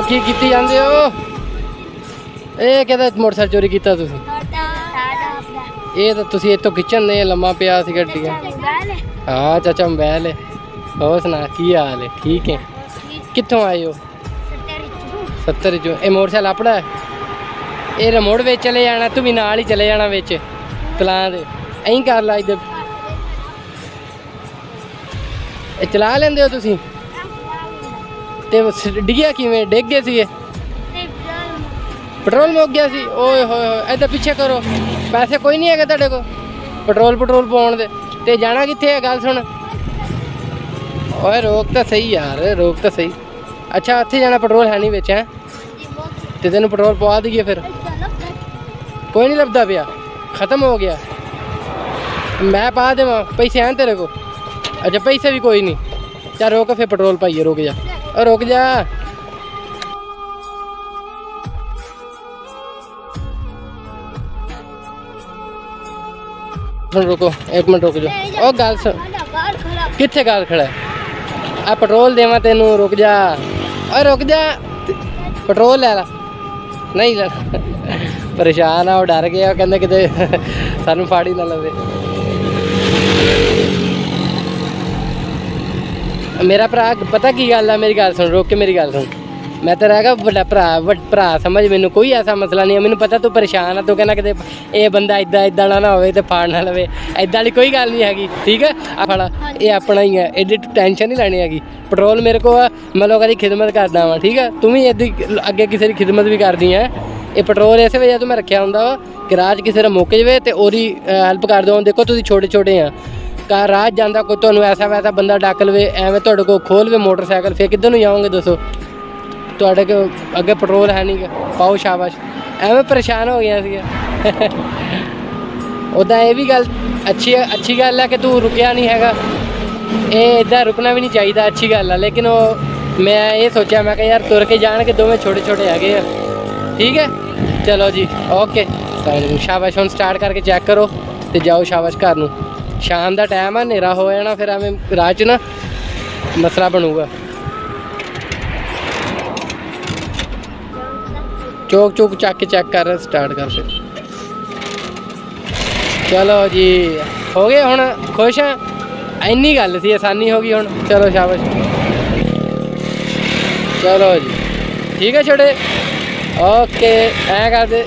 ਕੀ ਕੀਤੀ ਜਾਂਦੇ ਹੋ? ਇਹ ਕਿਹਦਾ ਮੋਟਰਸਾਈਕਲ ਚੋਰੀ ਕੀਤਾ ਤੁਸੀਂ? ਇਹ ਤਾਂ ਤੁਸੀਂ ਇੱਥੋਂ ਖਿੱਚਣ ਨੇ ਲੰਮਾ ਪਿਆ ਸੀ ਗੱਡੀ। ਹਾਂ ਚਾਚਾ ਮੋਬਾਈਲ ਹੈ। ਹੋਰ ਸੁਣਾ ਕੀ ਹਾਲ ਹੈ? ਠੀਕ ਹੈ। ਕਿੱਥੋਂ ਆਏ ਹੋ? 70 ਚੋਂ। ਇਹ ਮੋਟਰਸਾਈਕਲ ਆਪਣਾ ਹੈ? ਇਹ ਰਿਮੋਟ ਵਿੱਚ ਚਲੇ ਜਾਣਾ, ਤੂੰ ਵੀ ਨਾਲ ਹੀ ਚਲੇ ਜਾਣਾ ਵਿੱਚ ਚਲਾ ਦੇ। ਐਂ ਕਰ ਲਾ ਇੱਧਰ। ਇਹ ਚਲਾ ਲੈਂਦੇ ਹੋ ਤੁਸੀਂ? ਤੇ ਡਿੱਗਿਆ ਕਿਵੇਂ? ਡਿੱਗ ਗਏ ਸੀਗੇ? ਪੈਟਰੋਲ ਮੁੱਕ ਗਿਆ ਸੀ? ਓਏ ਹੋਏ ਹੋਏ। ਇੱਧਰ ਪਿੱਛੇ ਕਰੋ। ਪੈਸੇ ਕੋਈ ਨਹੀਂ ਹੈਗੇ ਤੁਹਾਡੇ ਕੋਲ ਪੈਟਰੋਲ ਪਾਉਣ ਦੇ? ਤੇ ਜਾਣਾ ਕਿੱਥੇ ਹੈ? ਗੱਲ ਸੁਣ। ਓਏ ਰੋਕ ਤਾਂ ਸਹੀ ਯਾਰ, ਰੋਕ ਤਾਂ ਸਹੀ। ਅੱਛਾ ਉੱਥੇ ਜਾਣਾ, ਪੈਟਰੋਲ ਹੈ ਨਹੀਂ ਵਿੱਚ ਹੈ? ਤੇ ਤੈਨੂੰ ਪੈਟਰੋਲ ਪਵਾ ਦਈਏ ਫਿਰ? ਕੋਈ ਨਹੀਂ ਲੱਭਦਾ ਪਿਆ, ख़त्म हो गया। मैं पा देवा? पैसे हैं तेरे को? अच्छा पैसे भी कोई नहीं। चल रोक फिर पेट्रोल पाइए। रुक जा और रुक जा। रुको एक मिनट रुक जाओ। ओ गल सुन, कित्थे गाल खड़ा है? आ पेट्रोल देवा तेनू? रुक जा और रुक जा। पेट्रोल ले ला। नहीं ले परेशान आ, डर गया, कहते किते सानू फाड़ी ना लवे। मेरा भरा पता की गल है, मेरी गल सुन, रोक के मेरी गल सुन। मैं तेरा हैगा बड़ा भरा समझ, मैनू कोई ऐसा मसला नहीं है। मैनू पता तू परेशान है, तू कहना कि ये बंदा इदा इदा ना हो तो फाड़ ना लवे। इदा वाली कोई गल नहीं हैगी, ठीक है? आ फड़ा, ये अपना ही है, एडी टेंशन नहीं लैनी हैगी। पेट्रोल मेरे को मैं लोगों की खिदमत करदा वा, ठीक है? तू भी अगे किसी की खिदमत भी करदी है। ये पेट्रोल इस वजह तो मैं रखा होंदा वा कि राह किसी का मुक जाए तो ओरी हैल्प कर दो। देखो तुसीं छोटे छोटे हैं, कार राह जाता कोई तुहानूं ऐसा वैसा बंदा डक लवे, एवें तुहाडे कोल खोल वे मोटरसाइकिल, फिर किधर नूं जाओगे दसो? तुहाडे को अगे पेट्रोल है नहीं, पाओ शाबाश। एवें परेशान हो गया सी। उदा ये भी गल अच्छी गल है कि तू रुकिया नहीं हैगा। ये इदा रुकना भी नहीं चाहिए, अच्छी गल है। लेकिन मैं ये सोचा, मैं यार तुर के जान के दोवें छोटे छोटे है, ठीक है? चलो जी ओके शाबाश। हम स्टार्ट करके चेक करो तो जाओ शाबाश घर नूं। शाम का टाइम है, हनेरा हो जाना, फिर एवें राह च ना मसला बनूगा। चौक चौक चक के चेक कर, स्टार्ट कर फिर। चलो जी हो गए, हुण खुश हैं? इन्नी गल सी, आसानी हो गई हुण। चलो शाबाश। चलो जी ठीक है छोटे, ओके ऐ कर दे।